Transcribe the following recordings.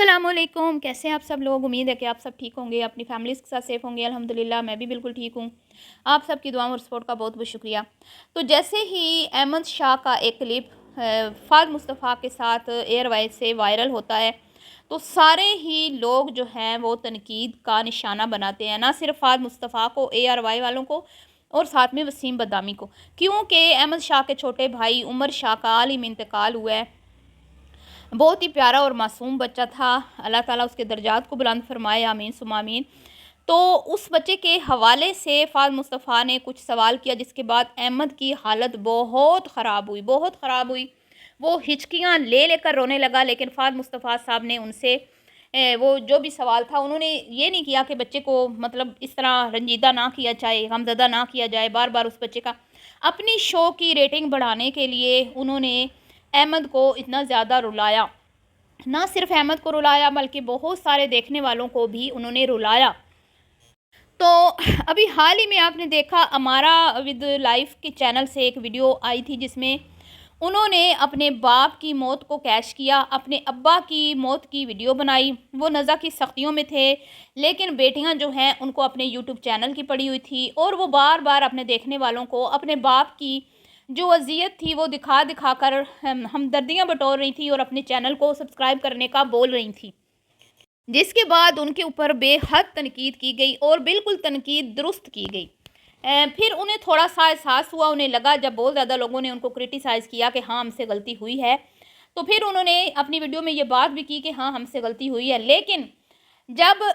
अस्सलाम वालेकुम। कैसे हैं आप सब लोग? उम्मीद है कि आप सब ठीक होंगे, अपनी फैमिलीज़ के साथ सेफ़ होंगे। अल्हम्दुलिल्लाह मैं भी बिल्कुल ठीक हूँ। आप सबकी दुआओं और सपोर्ट का बहुत बहुत शुक्रिया। तो जैसे ही अहमद शाह का एक क्लिप फ़ाद मुस्तफ़ा के साथ एयरवाइज से वायरल होता है, तो सारे ही लोग जो हैं वो तनकीद का निशाना बनाते हैं, ना सिर्फ फ़ाद मुस्तफ़ा को, एआरवाई वालों को और साथ में वसीम बदामी को, क्योंकि अहमद शाह के छोटे भाई उमर शाह का आलिम इंतकाल हुआ है। बहुत ही प्यारा और मासूम बच्चा था। अल्लाह ताला उसके दर्जात को बुलंद फरमाए, आमीन सुम्मा आमीन। तो उस बच्चे के हवाले से फ़ाद मुस्तफ़ा ने कुछ सवाल किया, जिसके बाद अहमद की हालत बहुत ख़राब हुई, बहुत ख़राब हुई। वो हिचकियाँ ले लेकर रोने लगा, लेकिन फ़ाद मुस्तफ़ा साहब ने उनसे वो जो भी सवाल था उन्होंने ये नहीं किया कि बच्चे को मतलब इस तरह रंजीदा ना किया जाए, गमज़दा ना किया जाए। बार बार उस बच्चे का अपनी शो की रेटिंग बढ़ाने के लिए उन्होंने अहमद को इतना ज़्यादा रुलाया। ना सिर्फ अहमद को रुलाया बल्कि बहुत सारे देखने वालों को भी उन्होंने रुलाया। तो अभी हाल ही में आपने देखा अमारा विद लाइफ के चैनल से एक वीडियो आई थी, जिसमें उन्होंने अपने बाप की मौत को कैश किया, अपने अब्बा की मौत की वीडियो बनाई। वो नज़ा की सख्तियों में थे, लेकिन बेटियां जो हैं उनको अपने यूट्यूब चैनल की पड़ी हुई थी, और वो बार बार अपने देखने वालों को अपने बाप की जो अजियत थी वो दिखा दिखा कर हमदर्दियाँ बटोर रही थी और अपने चैनल को सब्सक्राइब करने का बोल रही थी। जिसके बाद उनके ऊपर बेहद तनकीद की गई और बिल्कुल तनकीद दुरुस्त की गई। फिर उन्हें थोड़ा सा एहसास हुआ, उन्हें लगा, जब बहुत ज़्यादा लोगों ने उनको क्रिटिसाइज़ किया कि हाँ हमसे गलती हुई है, तो फिर उन्होंने अपनी वीडियो में ये बात भी की कि हाँ हमसे गलती हुई है। लेकिन जब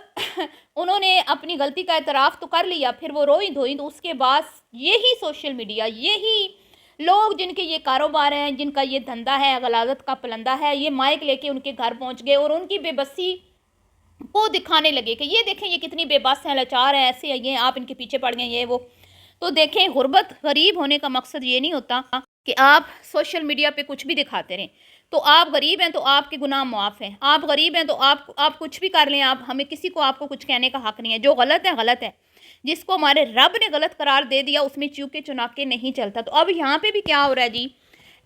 उन्होंने अपनी गलती का एतराफ़ तो कर लिया, फिर वो रोई धोई, तो उसके बाद यही सोशल मीडिया, यही लोग जिनके ये कारोबार हैं, जिनका ये धंधा है, गलाजत का पलंदा है, ये माइक लेके उनके घर पहुंच गए और उनकी बेबसी को दिखाने लगे कि ये देखें ये कितनी बेबस हैं, लाचार हैं, ऐसे ये आप इनके पीछे पड़ गए, ये वो। तो देखें, गुर्बत गरीब होने का मकसद ये नहीं होता कि आप सोशल मीडिया पे कुछ भी दिखाते रहें। तो आप गरीब हैं तो आपके गुनाह मुआफ़ हैं, आप गरीब हैं तो आप कुछ भी कर लें, आप हमें किसी को आपको कुछ कहने का हक़ नहीं है। जो गलत है गलत है, जिसको हमारे रब ने गलत करार दे दिया उसमें चूके चुनाके नहीं चलता। तो अब यहाँ पे भी क्या हो रहा है जी,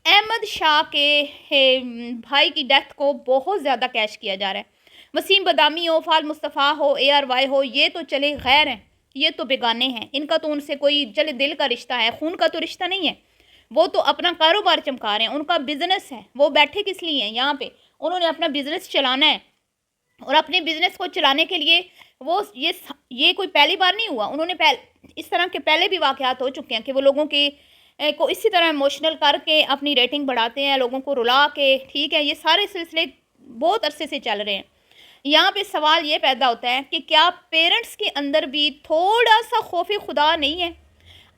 अहमद शाह के भाई की डेथ को बहुत ज़्यादा कैश किया जा रहा है। वसीम बदामी हो, फ़ाद मुस्तफ़ा हो, ARY हो, ये तो चले गैर हैं, ये तो बेगाने हैं, इनका तो उनसे कोई चले दिल का रिश्ता है, खून का तो रिश्ता नहीं है। वो तो अपना कारोबार चमका रहे हैं, उनका बिजनेस है। वो बैठे किस लिए हैं यहाँ पे? उन्होंने अपना बिजनेस चलाना है, और अपने बिजनेस को चलाने के लिए वो ये कोई पहली बार नहीं हुआ। उन्होंने इस तरह के पहले भी वाक़यात हो चुके हैं कि वो लोगों के को इसी तरह इमोशनल करके अपनी रेटिंग बढ़ाते हैं, लोगों को रुला के। ठीक है, ये सारे सिलसिले बहुत अरसे से चल रहे हैं। यहाँ पे सवाल ये पैदा होता है कि क्या पेरेंट्स के अंदर भी थोड़ा सा खौफ खुदा नहीं है?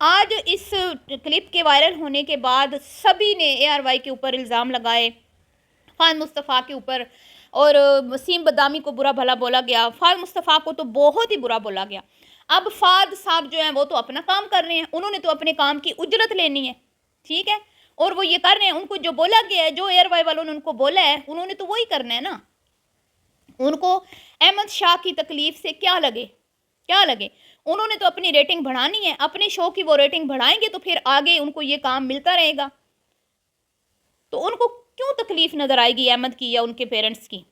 आज इस क्लिप के वायरल होने के बाद सभी ने ARY के ऊपर इल्ज़ाम लगाए, फ़ाद मुस्तफ़ा के ऊपर, और वसीम बदामी को बुरा भला बोला गया, फ़ाद मुस्तफ़ा को तो बहुत ही बुरा बोला गया। अब फ़ाद साहब जो हैं वो तो अपना काम कर रहे हैं, उन्होंने तो अपने काम की उजरत लेनी है, ठीक है, और वो ये कर रहे हैं। उनको जो बोला गया है, जो ARY वालों ने उनको बोला है, उन्होंने तो वही करना है ना। उनको अहमद शाह की तकलीफ़ से क्या लगे, क्या लगे? उन्होंने तो अपनी रेटिंग बढ़ानी है, अपने शो की वो रेटिंग बढ़ाएंगे तो फिर आगे उनको ये काम मिलता रहेगा। तो उनको क्यों तकलीफ़ नज़र आएगी अहमद की या उनके पेरेंट्स की?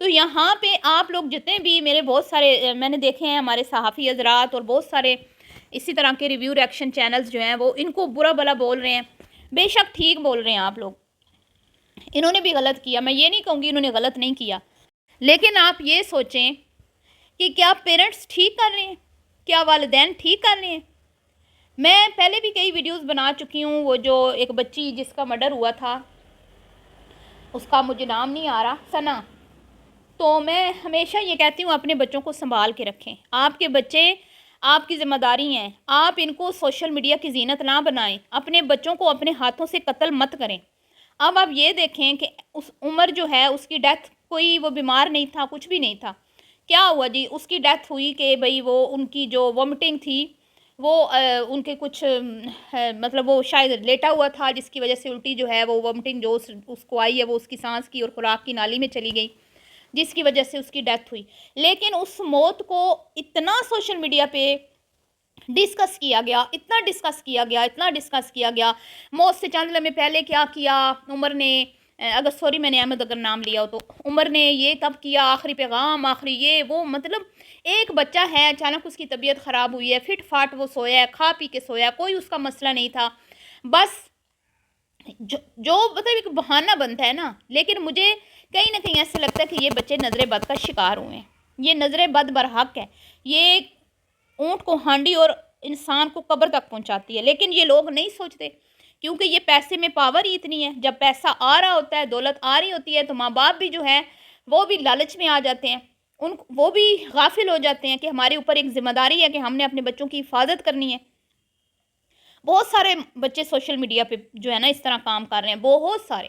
तो यहाँ पे आप लोग जितने भी, मेरे बहुत सारे मैंने देखे हैं, हमारे सहाफ़ी हज़रात और बहुत सारे इसी तरह के रिव्यू रिएक्शन चैनल्स जो हैं वो इनको बुरा भला बोल रहे हैं। बेशक ठीक बोल रहे हैं आप लोग, इन्होंने भी गलत किया, मैं ये नहीं कहूँगी इन्होंने गलत नहीं किया, लेकिन आप ये सोचें कि क्या पेरेंट्स ठीक कर रहे हैं, क्या वालिदैन ठीक कर रहे हैं? मैं पहले भी कई वीडियोस बना चुकी हूँ। वो जो एक बच्ची जिसका मर्डर हुआ था, उसका मुझे नाम नहीं आ रहा, सना। तो मैं हमेशा ये कहती हूँ अपने बच्चों को संभाल के रखें। आपके बच्चे आपकी ज़िम्मेदारी हैं, आप इनको सोशल मीडिया की जीनत ना बनाएं, अपने बच्चों को अपने हाथों से कत्ल मत करें। अब आप ये देखें कि उस उमर जो है उसकी डेथ, कोई वो बीमार नहीं था, कुछ भी नहीं था। क्या हुआ जी, उसकी डेथ हुई कि भाई वो उनकी जो वॉमिटिंग थी वो उनके कुछ मतलब वो शायद लेटा हुआ था, जिसकी वजह से उल्टी जो है वो वॉमिटिंग जो उसको आई है वो उसकी सांस की और खुराक की नाली में चली गई, जिसकी वजह से उसकी डेथ हुई। लेकिन उस मौत को इतना सोशल मीडिया पे डिस्कस किया गया, इतना डिस्कस किया गया, इतना डिस्कस किया गया। मौत से चंद लम्हे पहले क्या किया उमर ने, اگر سوری میں نے احمد اگر نام لیا ہو تو، عمر نے یہ کب کیا، آخری پیغام، آخری یہ وہ، مطلب ایک بچہ ہے اچانک اس کی طبیعت خراب ہوئی ہے، فٹ فاٹ وہ سویا ہے، کھا پی کے سویا، کوئی اس کا مسئلہ نہیں تھا، بس جو مطلب ایک بہانہ بنتا ہے نا. لیکن مجھے کہیں نہ کہیں ایسا لگتا ہے کہ یہ بچے نظر بد کا شکار ہوئے ہیں. یہ نظر بد برحق ہے، یہ اونٹ کو ہانڈی اور انسان کو قبر تک پہنچاتی ہے. لیکن یہ لوگ نہیں سوچتے، کیونکہ یہ پیسے میں پاور ہی اتنی ہے. جب پیسہ آ رہا ہوتا ہے، دولت آ رہی ہوتی ہے، تو ماں باپ بھی جو ہے وہ بھی لالچ میں آ جاتے ہیں، وہ بھی غافل ہو جاتے ہیں کہ ہمارے اوپر ایک ذمہ داری ہے کہ ہم نے اپنے بچوں کی حفاظت کرنی ہے. بہت سارے بچے سوشل میڈیا پہ جو ہے نا اس طرح کام کر رہے ہیں، بہت سارے.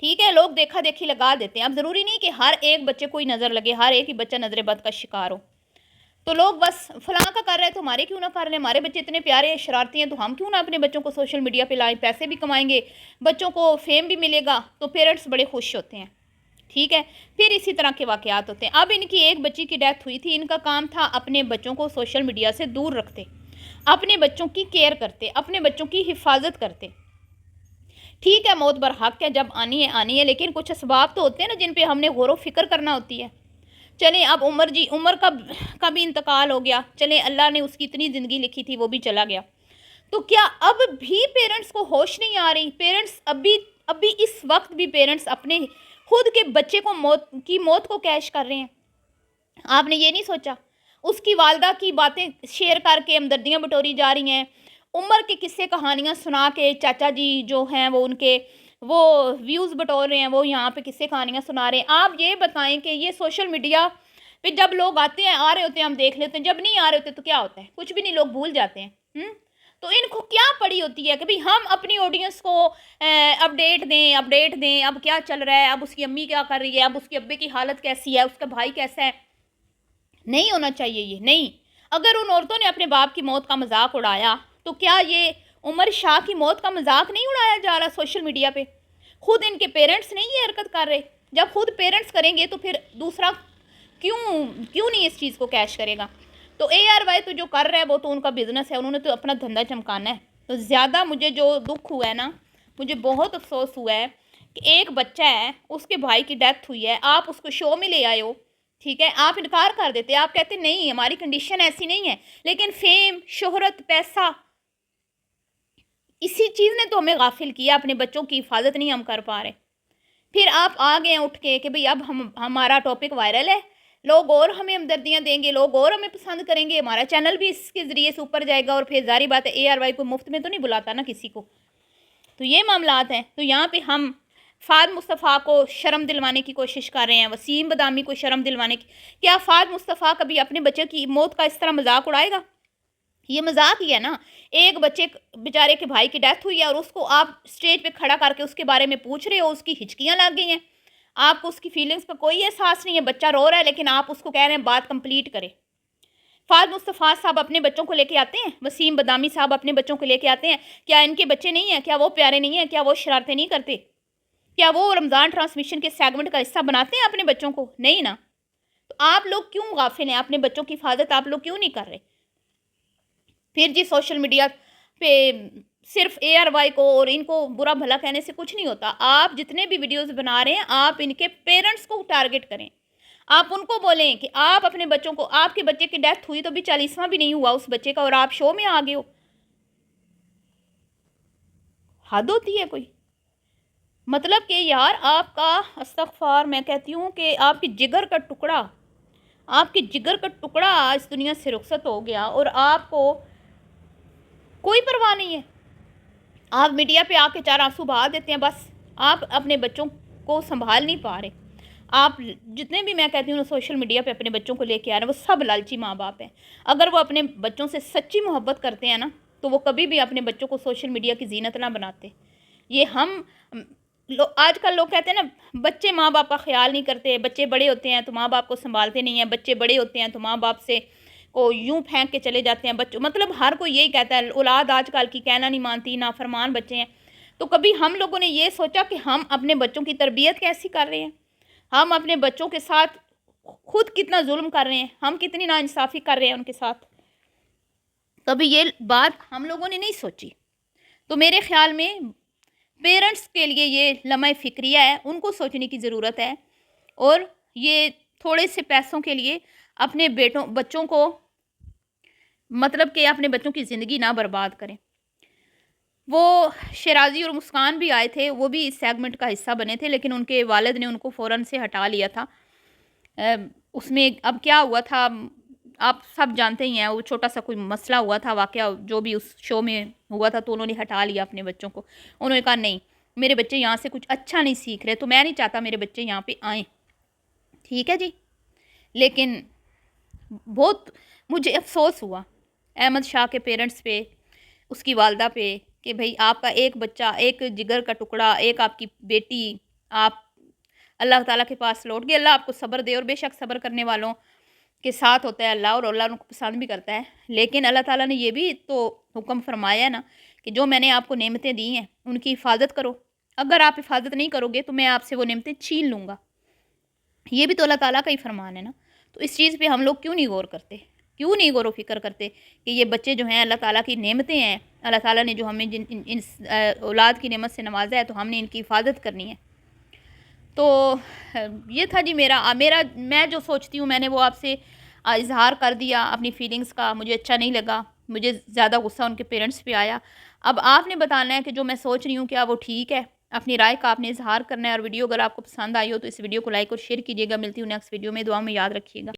ٹھیک ہے، لوگ دیکھا دیکھی لگا دیتے ہیں. اب ضروری نہیں کہ ہر ایک بچے کو ہی نظر لگے، ہر ایک ہی بچہ نظر بد کا شکار ہو. تو لوگ بس فلاں کا کر رہے ہیں تو ہمارے کیوں نہ کر رہے ہیں، ہمارے بچے اتنے پیارے ہیں، شرارتی ہیں، تو ہم کیوں نہ اپنے بچوں کو سوشل میڈیا پہ لائیں، پیسے بھی کمائیں گے، بچوں کو فیم بھی ملے گا، تو پیرنٹس بڑے خوش ہوتے ہیں. ٹھیک ہے، پھر اسی طرح کے واقعات ہوتے ہیں. اب ان کی ایک بچی کی ڈیتھ ہوئی تھی، ان کا کام تھا اپنے بچوں کو سوشل میڈیا سے دور رکھتے، اپنے بچوں کی کیئر کرتے، اپنے بچوں کی حفاظت کرتے. ٹھیک ہے، موت برحق ہے، جب آنی ہے آنی ہے، لیکن کچھ اسباب تو ہوتے ہیں نا جن پہ ہم نے غور و فکر کرنا ہوتی ہے. چلیں اب عمر کا بھی انتقال ہو گیا، چلیں اللہ نے اس کی اتنی زندگی لکھی تھی، وہ بھی چلا گیا. تو کیا اب بھی پیرنٹس کو ہوش نہیں آ رہی؟ پیرنٹس ابھی اس وقت بھی پیرنٹس اپنے خود کے بچے کو موت کو کیش کر رہے ہیں. آپ نے یہ نہیں سوچا؟ اس کی والدہ کی باتیں شیئر کر کے ہمدردیاں بٹوری جا رہی ہیں، عمر کے قصے کہانیاں سنا کے چاچا جی جو ہیں وہ ان کے وہ ویوز بٹور رہے ہیں، وہ یہاں پہ قصے کہانیاں سنا رہے ہیں. آپ یہ بتائیں کہ یہ سوشل میڈیا پہ جب لوگ آتے ہیں، آ رہے ہوتے ہیں، ہم دیکھ لیتے ہیں، جب نہیں آ رہے ہوتے تو کیا ہوتا ہے؟ کچھ بھی نہیں، لوگ بھول جاتے ہیں. تو ان کو کیا پڑی ہوتی ہے کہ بھئی ہم اپنی آڈینس کو اپڈیٹ دیں، اب کیا چل رہا ہے، اب اس کی امی کیا کر رہی ہے، اب اس کے ابے کی حالت کیسی ہے، اس کا بھائی کیسا ہے. نہیں ہونا چاہیے یہ، نہیں. اگر ان عورتوں نے اپنے باپ کی موت کا مذاق اڑایا تو کیا یہ عمر شاہ کی موت کا مذاق نہیں اڑایا جا رہا سوشل میڈیا پہ؟ خود ان کے پیرنٹس نہیں یہ حرکت کر رہے؟ جب خود پیرنٹس کریں گے تو پھر دوسرا کیوں نہیں اس چیز کو کیش کرے گا؟ تو ARY تو جو کر رہا ہے وہ تو ان کا بزنس ہے، انہوں نے تو اپنا دھندا چمکانا ہے. تو زیادہ مجھے جو دکھ ہوا ہے نا، مجھے بہت افسوس ہوا ہے کہ ایک بچہ ہے، اس کے بھائی کی ڈیتھ ہوئی ہے، آپ اس کو شو میں لے آئے ہو. ٹھیک ہے، آپ انکار کر دیتے، آپ کہتے نہیں ہماری کنڈیشن ایسی نہیں ہے. لیکن فیم، شہرت، پیسہ، اسی چیز نے تو ہمیں غافل کیا، اپنے بچوں کی حفاظت نہیں ہم کر پا رہے. پھر آپ آ گئے اٹھ کے کہ بھئی اب ہمارا ٹاپک وائرل ہے، لوگ اور ہمیں ہمدردیاں دیں گے، لوگ اور ہمیں پسند کریں گے، ہمارا چینل بھی اس کے ذریعے سے اوپر جائے گا. اور پھر ظاہری بات ہے ARY کو مفت میں تو نہیں بلاتا نا کسی کو. تو یہ معاملات ہیں. تو یہاں پہ ہم فہد مصطفیٰ کو شرم دلوانے کی کوشش کر رہے ہیں، وسیم بادامی کو شرم دلوانے کی. کیا فہد مصطفیٰ کبھی اپنے بچے کی موت کا اس طرح مذاق اڑائے گا؟ یہ مذاق ہی ہے نا. ایک بچے بیچارے کے بھائی کی ڈیتھ ہوئی ہے اور اس کو آپ اسٹیج پہ کھڑا کر کے اس کے بارے میں پوچھ رہے ہو، اس کی ہچکیاں لگ گئی ہیں، آپ کو اس کی فیلنگز کا کوئی احساس نہیں ہے. بچہ رو رہا ہے لیکن آپ اس کو کہہ رہے ہیں بات کمپلیٹ کرے. فہد مصطفیٰ صاحب اپنے بچوں کو لے کے آتے ہیں، وسیم بادامی صاحب اپنے بچوں کو لے کے آتے ہیں. کیا ان کے بچے نہیں ہیں؟ کیا وہ پیارے نہیں ہیں؟ کیا وہ شرارتیں نہیں کرتے؟ کیا وہ رمضان ٹرانسمیشن کے سیگمنٹ کا حصہ بناتے ہیں اپنے بچوں کو؟ نہیں نا. تو آپ لوگ کیوں غافل ہیں؟ اپنے بچوں کی حفاظت آپ لوگ کیوں نہیں کر رہے؟ پھر جی سوشل میڈیا پہ صرف ARY کو اور ان کو برا بھلا کہنے سے کچھ نہیں ہوتا. آپ جتنے بھی ویڈیوز بنا رہے ہیں، آپ ان کے پیرنٹس کو ٹارگٹ کریں. آپ ان کو بولیں کہ آپ اپنے بچوں کو، آپ کے بچے کی ڈیتھ ہوئی تو بھی 40واں بھی نہیں ہوا اس بچے کا اور آپ شو میں آ گئے ہو. حد ہوتی ہے کوئی. مطلب کہ یار آپ کا استغفار، میں کہتی ہوں کہ آپ کی جگر کا ٹکڑا اس دنیا سے رخصت ہو گیا اور آپ کو کوئی پرواہ نہیں ہے. آپ میڈیا پہ آ کے 4 آنسو بہا دیتے ہیں، بس آپ اپنے بچوں کو سنبھال نہیں پا رہے. آپ جتنے بھی میں کہتی ہوں سوشل میڈیا پہ اپنے بچوں کو لے کے آ رہے ہیں، وہ سب لالچی ماں باپ ہیں. اگر وہ اپنے بچوں سے سچی محبت کرتے ہیں نا تو وہ کبھی بھی اپنے بچوں کو سوشل میڈیا کی زینت نہ بناتے. یہ آج کل لوگ کہتے ہیں نا بچے ماں باپ کا خیال نہیں کرتے، بچے بڑے ہوتے ہیں تو ماں باپ کو سنبھالتے نہیں ہیں، بچے بڑے ہوتے ہیں تو ماں باپ سے کو یوں پھینک کے چلے جاتے ہیں. بچوں مطلب ہر کوئی یہی کہتا ہے اولاد آج کل کی کہنا نہیں مانتی، نافرمان بچے ہیں. تو کبھی ہم لوگوں نے یہ سوچا کہ ہم اپنے بچوں کی تربیت کیسی کر رہے ہیں؟ ہم اپنے بچوں کے ساتھ خود کتنا ظلم کر رہے ہیں، ہم کتنی ناانصافی کر رہے ہیں ان کے ساتھ؟ کبھی یہ بات ہم لوگوں نے نہیں سوچی. تو میرے خیال میں पेरेंट्स के लिए ये लम्हा फ़िक्रिया है, उनको सोचने की ज़रूरत है और ये थोड़े से पैसों के लिए अपने बच्चों को मतलब कि अपने बच्चों की ज़िंदगी ना बर्बाद करें। वो शेराज़ी और मुस्कान भी आए थे, वो भी इस सेगमेंट का हिस्सा बने थे, लेकिन उनके वालिद ने उनको फ़ौरन से हटा लिया था। उसमें अब क्या हुआ था आप सब जानते ही हैं, वो छोटा-सा कोई मसला हुआ था, वाक़या जो भी उस शो में हुआ था, तो उन्होंने हटा लिया अपने बच्चों को। उन्होंने कहा नहीं, मेरे बच्चे यहाँ से कुछ अच्छा नहीं सीख रहे, तो मैं नहीं चाहता मेरे बच्चे यहाँ पे आएँ। ठीक है जी। लेकिन बहुत मुझे अफ़सोस हुआ अहमद शाह के पेरेंट्स पे, उसकी वालदा पे कि भई आपका एक बच्चा, एक जिगर का टुकड़ा, एक आपकी बेटी, आप अल्लाह ताला के पास लौट गए। अल्लाह आपको सब्र दे और बेशक सब्र करने वालों के साथ होता है अल्लाह और अल्लाह उनको पसंद भी करता है। लेकिन अल्लाह ताला ने ये भी तो हुक्म फरमाया है ना कि जो मैंने आपको नेमतें दी हैं, उनकी हिफ़ाज़त करो। अगर आप हिफ़ाज़त नहीं करोगे तो मैं आपसे वो नेमतें छीन लूँगा। ये भी तो अल्लाह ताला का ही फरमान है ना। तो इस चीज़ पे हम लोग क्यों नहीं गौर करते? क्यों नहीं गौर व फ़िक्र करते कि ये बच्चे जो हैं अल्लाह ताला की नेमतें हैं। अल्लाह ताला ने जो हमें जिन इन इन औलाद की नेमत से नवाज़ा है, तो हमने इनकी हिफ़ाज़त करनी है। तो ये था जी मेरा मैं जो सोचती हूँ मैंने वो आपसे इज़हार कर दिया अपनी फ़ीलिंग्स का। मुझे अच्छा नहीं लगा, मुझे ज़्यादा गुस्सा उनके पेरेंट्स पे आया। अब आपने बताना है कि जो मैं सोच रही हूँ क्या वो ठीक है? अपनी राय का आपने इज़हार करना है और वीडियो अगर आपको पसंद आई हो तो इस वीडियो को लाइक और शेयर कीजिएगा। मिलती हूँ नेक्स्ट वीडियो में, दुआ में याद रखिएगा।